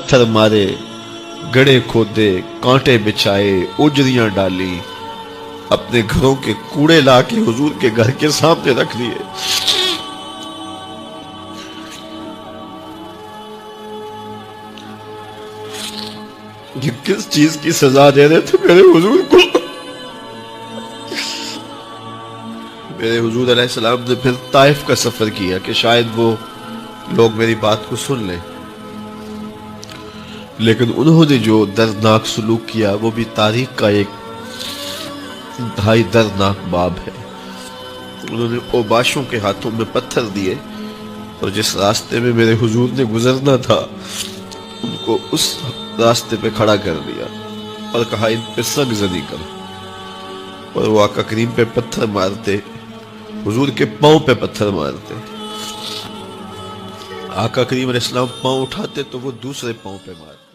پتھر مارے، گڑھے کھودے، کانٹے بچھائے، اجریاں ڈالی، اپنے گھروں کے کوڑے لا کے حضور کے گھر کے سامنے رکھ دیے۔ یہ کس چیز کی سزا دے رہے تھے میرے حضور کو؟ میرے حضور علیہ السلام نے پھر طائف کا سفر کیا کہ شاید وہ لوگ میری بات کو سن لیں، لیکن انہوں نے جو دردناک سلوک کیا وہ بھی تاریخ کا ایک انتہائی دردناک باب ہے۔ انہوں نے اوباشوں کے ہاتھوں میں پتھر دیے اور جس راستے میں میرے حضور نے گزرنا تھا ان کو اس راستے پہ کھڑا کر دیا اور کہا ان پہ سنگ زنی کرو، اور وہ آقا کریم پہ پتھر مارتے، حضور کے پاؤں پہ پتھر مارتے۔ آقا کریم علیہ السلام پاؤں اٹھاتے تو وہ دوسرے پاؤں پہ مارتے۔